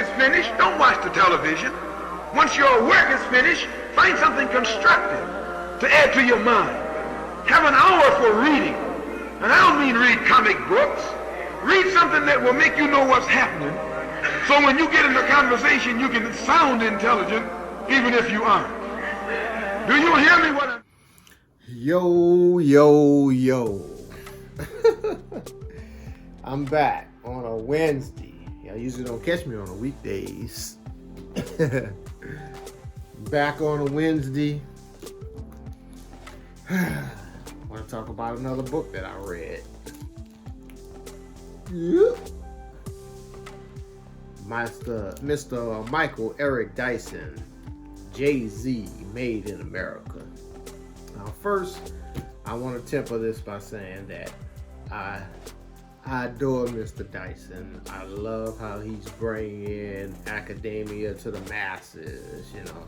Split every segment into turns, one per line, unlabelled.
is finished, don't watch the television. Once your work is finished, find something constructive to add to your mind. Have an hour for reading. And I don't mean read comic books. Read something that will make you know what's happening. So when you get into conversation, you can sound intelligent, even if you aren't. Do you hear me? What I'm...
Yo. I'm back on a Wednesday. Y'all usually don't catch me on the weekdays. Back on a Wednesday. I want to talk about another book that I read. Yep. Mr. Michael Eric Dustin, JAYZ, Made in America. Now, first, I want to temper this by saying that I adore Mr. Dustin. I love how he's bringing academia to the masses. You know,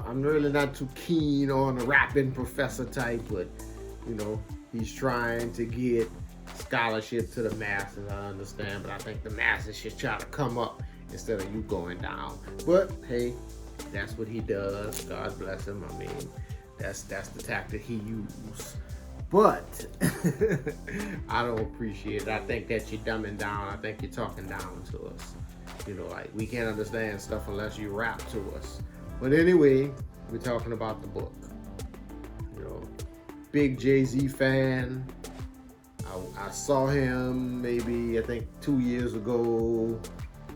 I'm really not too keen on the rapping professor type, but you know, he's trying to get scholarship to the masses. I understand, but I think the masses should try to come up instead of you going down. But hey, that's what he does. God bless him. I mean, that's the tactic he used. But I don't appreciate it. I think that you're dumbing down. I think you're talking down to us. You know, like we can't understand stuff unless you rap to us. But anyway, we're talking about the book. You know, big JAYZ fan. I saw him maybe, I think 2 years ago,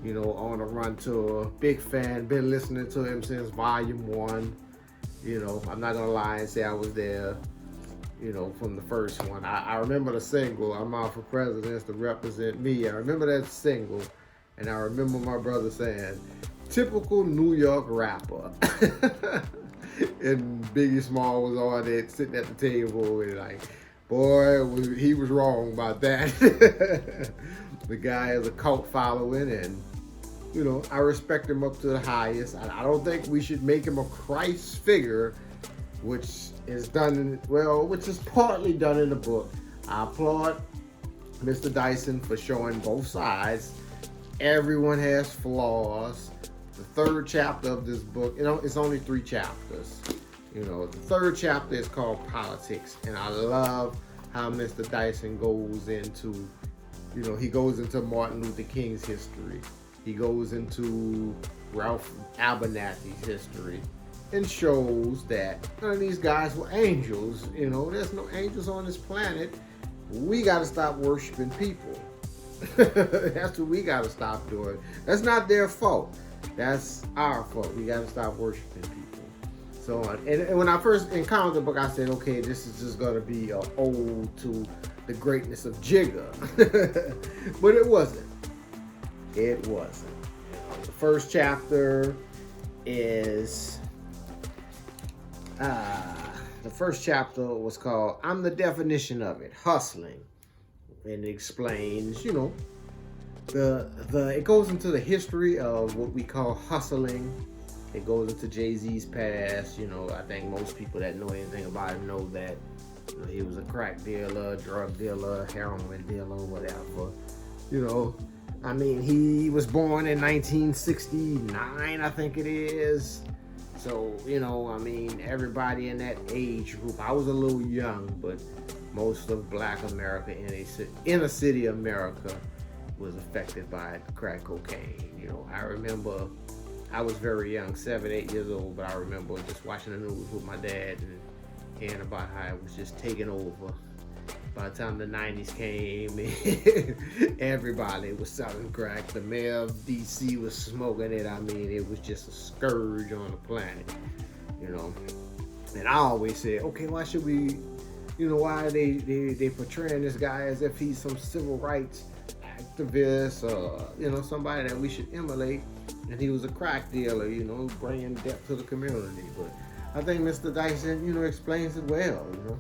you know, on a run tour. Big fan, been listening to him since volume 1. You know, I'm not gonna lie and say I was there, you know, from the first one. I remember the single, I'm Out for Presidents to Represent Me. I remember that single, and I remember my brother saying, typical New York rapper. And Biggie Small was on it, sitting at the table, and like, boy, he was wrong about that. The guy has a cult following, and you know, I respect him up to the highest. I don't think we should make him a Christ figure, which is partly done in the book. I applaud Mr. Dustin for showing both sides. Everyone has flaws. The third chapter of this book, you know, it's only 3 chapters. You know, the third chapter is called Politics, and I love how Mr. Dustin goes into, you know, he goes into Martin Luther King's history. He goes into Ralph Abernathy's history and shows that none of these guys were angels. You know, there's no angels on this planet. We got to stop worshiping people. That's what we got to stop doing. That's not their fault. That's our fault. We got to stop worshiping people. So, and when I first encountered the book, I said, okay, this is just going to be an ode to the greatness of Jigga. But it wasn't. It wasn't. The first chapter is, was called I'm the Definition of It, Hustling. And it explains, you know, it goes into the history of what we call hustling. It goes into JAYZ's past. You know, I think most people that know anything about him know that, you know, he was a crack dealer, drug dealer, heroin dealer, whatever. You know, I mean, he was born in 1969, I think it is. So, you know, I mean, everybody in that age group, I was a little young, but most of Black America, inner city America, was affected by crack cocaine. You know, I remember I was very young, 7, 8 years old, but I remember just watching the news with my dad and hearing about how it was just taking over. By the time the 90s came, everybody was selling crack. The mayor of DC was smoking it. I mean, it was just a scourge on the planet, you know. And I always said, okay, why should we, you know, why are they portraying this guy as if he's some civil rights activist or, you know, somebody that we should emulate? And he was a crack dealer, you know, bringing death to the community. But I think Mr. Dustin, you know, explains it well, you know.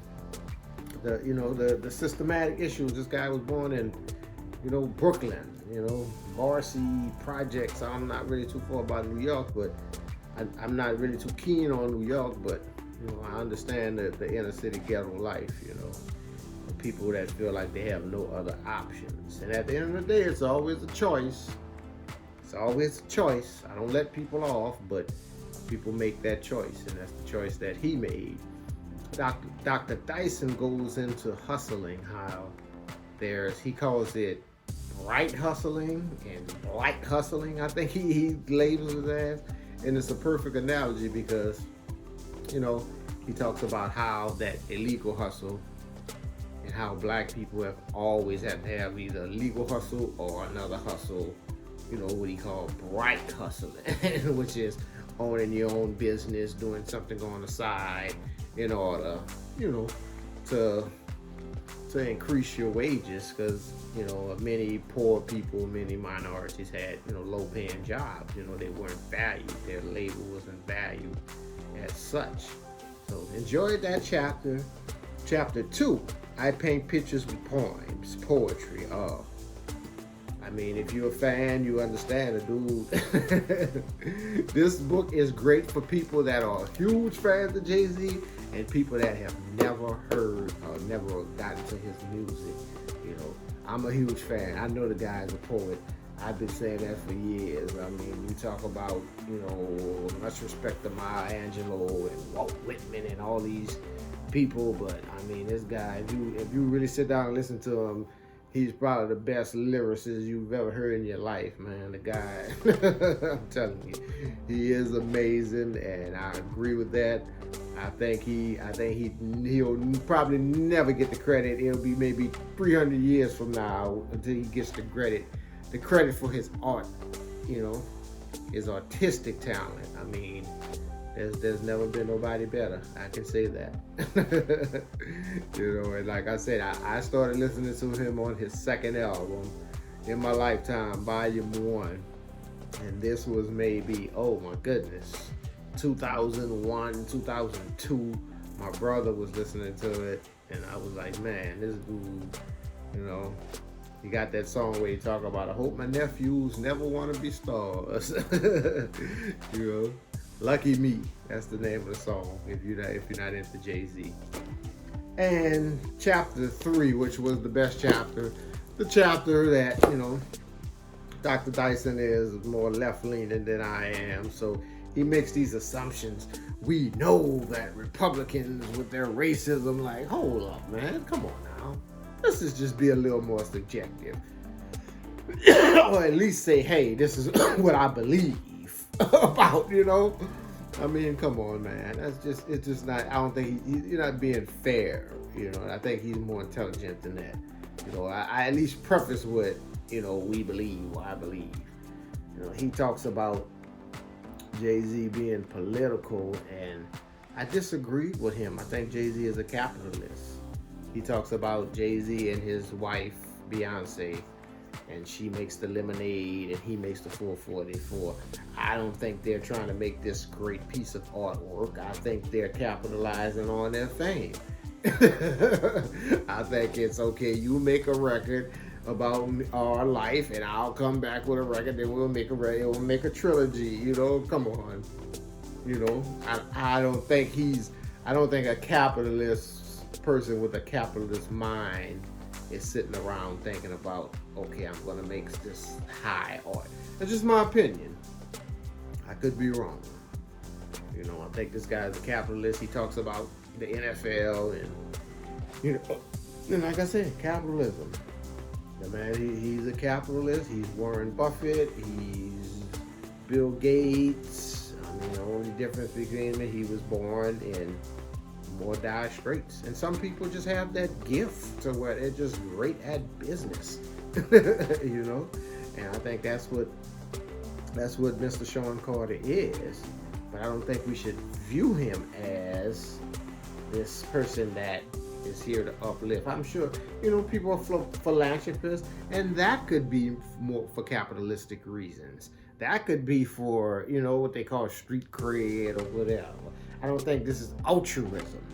The systematic issues. This guy was born in, you know, Brooklyn, you know, Marcy projects. I'm not really too far about New York, but I'm not really too keen on New York, but, you know, I understand the inner city ghetto life, you know, people that feel like they have no other options. And at the end of the day, it's always a choice. It's always a choice. I don't let people off, but people make that choice, and that's the choice that he made. Dr. Dyson goes into hustling, how he calls it bright hustling and light hustling. I think he labels it as, and it's a perfect analogy because, he talks about how that illegal hustle and how black people have always had to have either a legal hustle or another hustle, what he called bright hustling, which is owning your own business, doing something on the side in order, to increase your wages, because many poor people, many minorities had low paying jobs. They weren't valued, their labor wasn't valued as such. So enjoyed that chapter. Chapter 2, I paint pictures with poems, poetry. If you're a fan, you understand the dude. This book is great for people that are huge fans of JAYZ and people that have never heard or never gotten to his music. I'm a huge fan. I know the guy's a poet. I've been saying that for years. You talk about, much respect to Maya Angelou and Walt Whitman and all these people, but this guy, if you really sit down and listen to him, he's probably the best lyricist you've ever heard in your life, man. The guy, I'm telling you, he is amazing, and I agree with that. I think he'll probably never get the credit. It'll be maybe 300 years from now until he gets the credit for his art, his artistic talent. There's never been nobody better. I can say that. And like I said, I started listening to him on his second album, In My Lifetime, Volume 1. And this was maybe, oh my goodness, 2001, 2002. My brother was listening to it, and I was like, man, this dude, he got that song where he talk about, I hope my nephews never want to be stars. Lucky Me. That's the name of the song if you're not into JAYZ. And chapter 3, which was the best chapter, the chapter that, Dr. Dyson is more left-leaning than I am. So he makes these assumptions. We know that Republicans with their racism, like, hold up, man, come on now. Let's just be a little more subjective. Or at least say, hey, this is what I believe about, come on, man. It's just not, I don't think you're not being fair, I think he's more intelligent than that. I at least preface what, we believe, or I believe. He talks about JAYZ being political, and I disagree with him. I think JAYZ is a capitalist. He talks about JAYZ and his wife, Beyonce, and she makes the lemonade and he makes the 444. I don't think they're trying to make this great piece of artwork. I think they're capitalizing on their fame. I think it's okay, you make a record about our life and I'll come back with a record, then we'll make a trilogy, come on. I don't think a capitalist person with a capitalist mind is sitting around thinking about, okay, I'm gonna make this high art. That's just my opinion. I could be wrong. I think this guy's a capitalist. He talks about the NFL and like I said, capitalism. The man, he's a capitalist. He's Warren Buffett. He's Bill Gates. The only difference between them, he was born in more dire straits, and some people just have that gift to where they're just great at business. And I think that's what Mr. Sean Carter is. But I don't think we should view him as this person that is here to uplift. I'm sure people are philanthropists, and that could be more for capitalistic reasons. That could be for what they call street cred or whatever. I don't think this is altruism.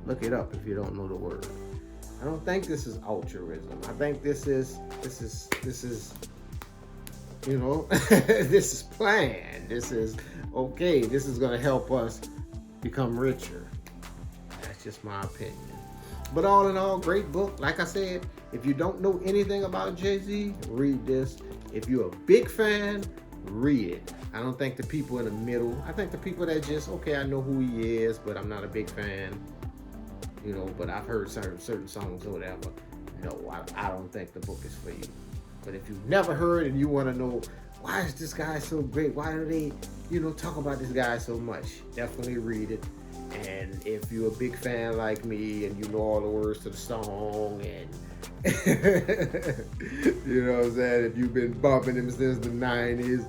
Look it up if you don't know the word. I don't think this is altruism. I think this is this is planned. This is okay. This is going to help us become richer. That's just my opinion. But all in all, great book. Like I said, if you don't know anything about JAYZ, read this. If you're a big fan, read it. I don't think the people in the middle. I think the people that just, okay, I know who he is, but I'm not a big fan. You know, but I've heard certain songs or whatever. No, I don't think the book is for you. But if you've never heard and you want to know, why is this guy so great? Why do they, talk about this guy so much? Definitely read it. And if you're a big fan like me and you know all the words to the song and you know what I'm saying, if you've been bumping him since the 90s,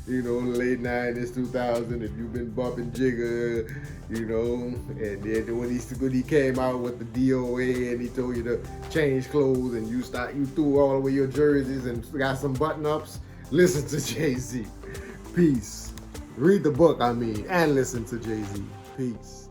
late 90s, 2000, if you've been bumping Jigga, and then when he came out with the DOA and he told you to change clothes and you threw all away your jerseys and got some button-ups, listen to JAYZ. Peace. Read the book, and listen to JAYZ. Peace.